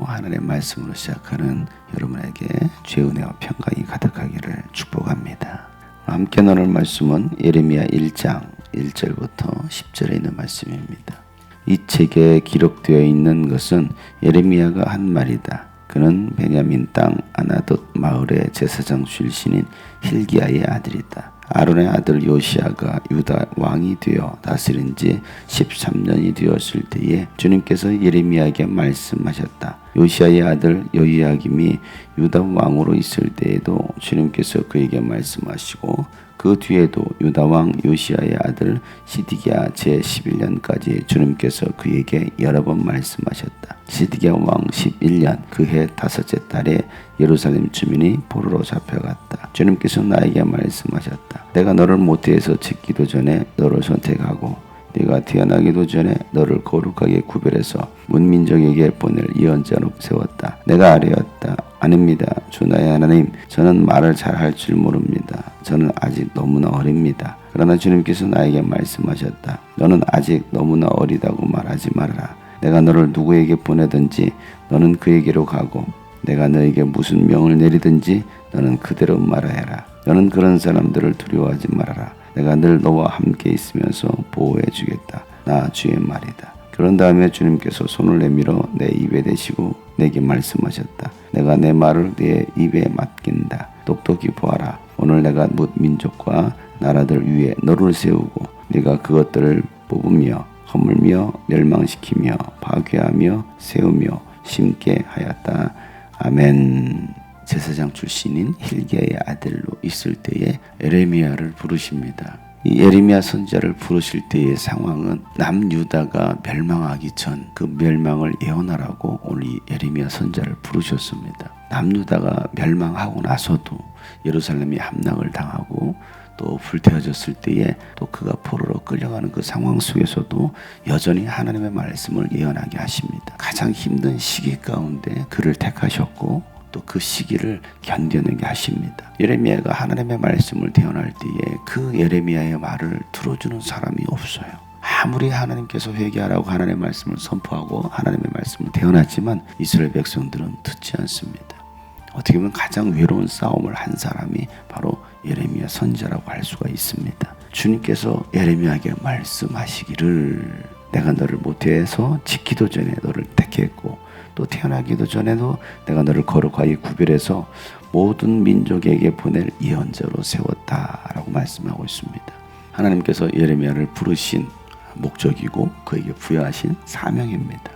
하나님의 말씀으로 시작하는 여러분에게 죄의 은혜와 평강이 가득하기를 축복합니다. 함께 나눌 말씀은 예레미야 1장 1절부터 10절에 있는 말씀입니다. 이 책에 기록되어 있는 것은 예레미야가 한 말이다. 그는 베냐민 땅 아나돗 마을의 제사장 출신인 힐기야의 아들이다. 아론의 아들 요시야가 유다 왕이 되어 다스린 지 13년이 되었을 때에 주님께서 예레미야에게 말씀하셨다. 요시야의 아들 여호야김이 유다 왕으로 있을 때에도 주님께서 그에게 말씀하시고 그 뒤에도 유다 왕 요시야의 아들 시드기야 제11년까지 주님께서 그에게 여러 번 말씀하셨다. 시드기야 왕 11년 그 해 5째 달에 예루살렘 주민이 포로로 잡혀갔다. 주님께서 나에게 말씀하셨다. 내가 너를 모태에서 짓기도 전에 너를 선택하고 네가 태어나기도 전에 너를 거룩하게 구별해서 문민족에게 보낼 예언자로 세웠다. 내가 아뢰었다. 아닙니다. 주 나의 하나님, 저는 말을 잘 할 줄 모릅니다. 저는 아직 너무나 어립니다. 그러나 주님께서 나에게 말씀하셨다. 너는 아직 너무나 어리다고 말하지 말아라. 내가 너를 누구에게 보내든지 너는 그에게로 가고 내가 너에게 무슨 명을 내리든지 너는 그대로 말하여라. 너는 그런 사람들을 두려워하지 말아라. 내가 늘 너와 함께 있으면서 보호해 주겠다. 나 주의 말이다. 그런 다음에 주님께서 손을 내밀어 내 입에 대시고 내게 말씀하셨다. 내가 내 말을 네 입에 맡긴다. 똑똑히 보아라. 오늘 내가 뭇 민족과 나라들 위에 너를 세우고 네가 그것들을 뽑으며 허물며 멸망시키며 파괴하며 세우며 심게 하였다. 아멘. 제사장 출신인 힐기야의 아들로 있을 때에 예레미야를 부르십니다. 이 예레미야 선지자를 부르실 때의 상황은 남유다가 멸망하기 전 그 멸망을 예언하라고 오늘 이 예레미야 선지자를 부르셨습니다. 남유다가 멸망하고 나서도 예루살렘이 함락을 당하고 또 불태워졌을 때에 또 그가 포로로 끌려가는 그 상황 속에서도 여전히 하나님의 말씀을 예언하게 하십니다. 가장 힘든 시기 가운데 그를 택하셨고 또 그 시기를 견뎌내게 하십니다. 예레미야가 하나님의 말씀을 대언할 때에 그 예레미야의 말을 들어주는 사람이 없어요. 아무리 하나님께서 회개하라고 하나님의 말씀을 선포하고 하나님의 말씀을 대언하지만 이스라엘 백성들은 듣지 않습니다. 어떻게 보면 가장 외로운 싸움을 한 사람이 바로 예레미야 선지자라고 할 수가 있습니다. 주님께서 예레미야에게 말씀하시기를 내가 너를 모태에서 짓기도 전에 너를 택했고 또 태어나기도 전에도 내가 너를 거룩하게 구별해서 모든 민족에게 보낼 예언자로 세웠다라고 말씀하고 있습니다. 하나님께서 예레미야를 부르신 목적이고 그에게 부여하신 사명입니다.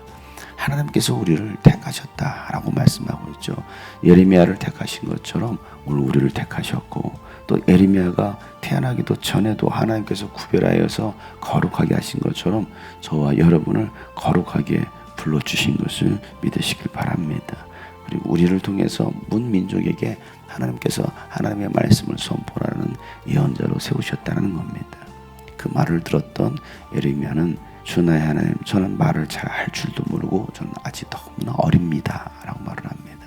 하나님께서 우리를 택하셨다라고 말씀하고 있죠. 예레미야를 택하신 것처럼 오늘 우리를 택하셨고 또 예레미야가 태어나기도 전에도 하나님께서 구별하여서 거룩하게 하신 것처럼 저와 여러분을 거룩하게 불러주신 것을 믿으시길 바랍니다. 그리고 우리를 통해서 문민족에게 하나님께서 하나님의 말씀을 선포하는 예언자로 세우셨다는 겁니다. 그 말을 들었던 예레미야는 주 나의 하나님, 저는 말을 잘 할 줄도 모르고 저는 아직 너무나 어립니다 라고 말을 합니다.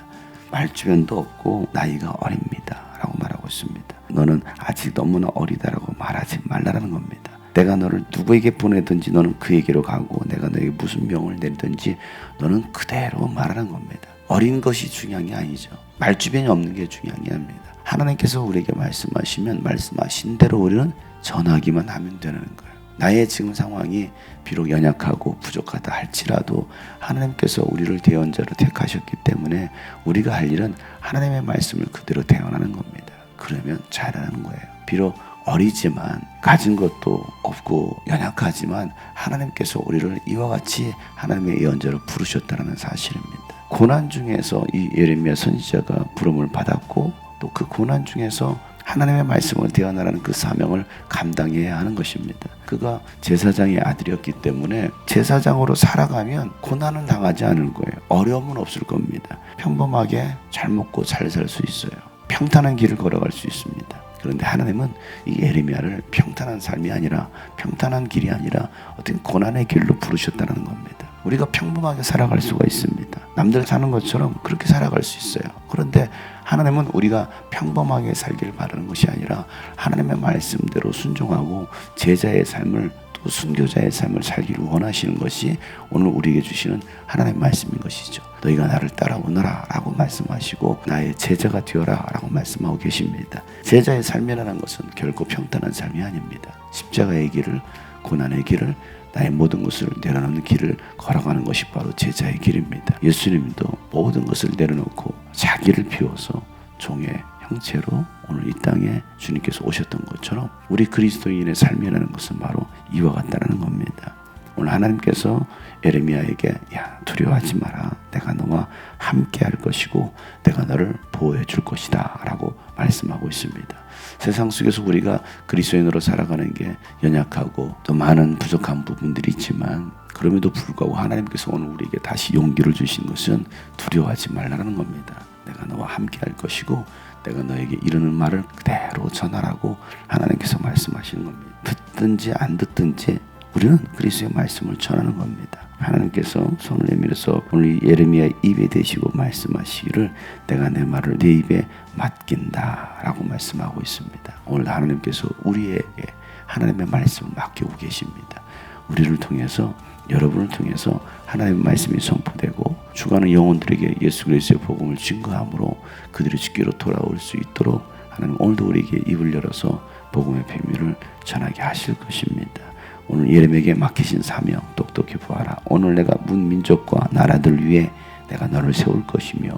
말주변도 없고 나이가 어립니다 라고 말하고 있습니다. 너는 아직 너무나 어리다라고 말하지 말라는 겁니다. 내가 너를 누구에게 보내든지 너는 그에게로 가고 내가 너에게 무슨 명을 내리든지 너는 그대로 말하는 겁니다. 어린 것이 중요한 게 아니죠. 말주변이 없는 게 중요한 게 아닙니다. 하나님께서 우리에게 말씀하시면 말씀하신 대로 우리는 전하기만 하면 되는 거예요. 나의 지금 상황이 비록 연약하고 부족하다 할지라도 하나님께서 우리를 대언자로 택하셨기 때문에 우리가 할 일은 하나님의 말씀을 그대로 대언하는 겁니다. 그러면 잘하는 거예요. 비록 어리지만 가진 것도 없고 연약하지만 하나님께서 우리를 이와 같이 하나님의 예언자로 부르셨다는 사실입니다. 고난 중에서 이 예레미야 선지자가 부름을 받았고 또 그 고난 중에서 하나님의 말씀을 대언하라는 그 사명을 감당해야 하는 것입니다. 그가 제사장의 아들이었기 때문에 제사장으로 살아가면 고난은 당하지 않을 거예요. 어려움은 없을 겁니다. 평범하게 잘 먹고 잘 살 수 있어요. 평탄한 길을 걸어갈 수 있습니다. 그런데 하나님은 이 예레미야를 평탄한 삶이 아니라 평탄한 길이 아니라 어떤 고난의 길로 부르셨다는 겁니다. 우리가 평범하게 살아갈 수가 있습니다. 남들 사는 것처럼 그렇게 살아갈 수 있어요. 그런데 하나님은 우리가 평범하게 살기를 바라는 것이 아니라 하나님의 말씀대로 순종하고 제자의 삶을 또 순교자의 삶을 살기를 원하시는 것이 오늘 우리에게 주시는 하나님의 말씀인 것이죠. 너희가 나를 따라오너라 라고 말씀하시고 나의 제자가 되어라 라고 말씀하고 계십니다. 제자의 삶이라는 것은 결코 평탄한 삶이 아닙니다. 십자가의 길을, 고난의 길을, 나의 모든 것을 내려놓는 길을 걸어가는 것이 바로 제자의 길입니다. 예수님도 모든 것을 내려놓고 자기를 비워서 종의 형체로 오늘 이 땅에 주님께서 오셨던 것처럼 우리 그리스도인의 삶이라는 것은 바로 이와 같다는 겁니다. 오늘 하나님께서 에레미야에게 야 두려워하지 마라. 내가 너와 함께 할 것이고 내가 너를 보호해 줄 것이다 라고 말씀하고 있습니다. 세상 속에서 우리가 그리스도인으로 살아가는 게 연약하고 또 많은 부족한 부분들이 있지만 그럼에도 불구하고 하나님께서 오늘 우리에게 다시 용기를 주신 것은 두려워하지 말라는 겁니다. 내가 너와 함께 할 것이고 내가 너에게 이르는 말을 그대로 전하라고 하나님께서 말씀하시는 겁니다. 듣든지 안 듣든지 우리는 그리스도의 말씀을 전하는 겁니다. 하나님께서 손을 내밀어서 오늘 예레미야 입에 대시고 말씀하시기를 내가 내 말을 네 입에 맡긴다 라고 말씀하고 있습니다. 오늘 하나님께서 우리에게 하나님의 말씀을 맡기고 계십니다. 우리를 통해서 여러분을 통해서 하나님의 말씀이 선포되고 죽어가는 영혼들에게 예수 그리스도의 복음을 증거함으로 그들이 주께로 돌아올 수 있도록 하나님 오늘도 우리에게 입을 열어서 복음의 비밀을 전하게 하실 것입니다. 오늘 예레미야에게 맡기신 사명 똑똑히 보아라. 오늘 내가 문 민족과 나라들 위에 내가 너를 세울 것이며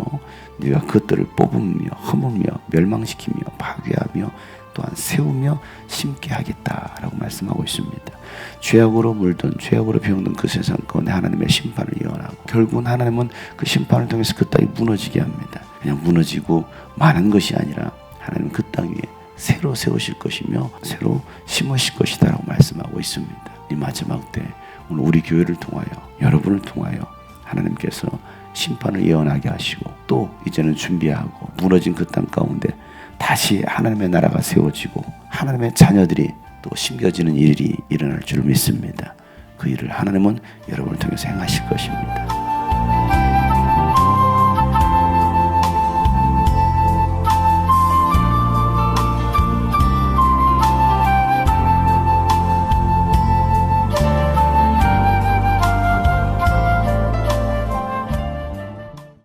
네가 그것들을 뽑으며 허물며 멸망시키며 파괴하며 또한 세우며 심게 하겠다라고 말씀하고 있습니다. 죄악으로 물든 죄악으로 병든 그 세상 가운데 하나님의 심판을 예언하고 결국은 하나님은 그 심판을 통해서 그 땅이 무너지게 합니다. 그냥 무너지고 마는 것이 아니라 하나님은 그 땅 위에 새로 세우실 것이며 새로 심으실 것이다 라고 말씀하고 있습니다. 이 마지막 때 오늘 우리 교회를 통하여 여러분을 통하여 하나님께서 심판을 예언하게 하시고 또 이제는 준비하고 무너진 그 땅 가운데 다시 하나님의 나라가 세워지고 하나님의 자녀들이 또 심겨지는 일이 일어날 줄 믿습니다. 그 일을 하나님은 여러분을 통해서 행하실 것입니다.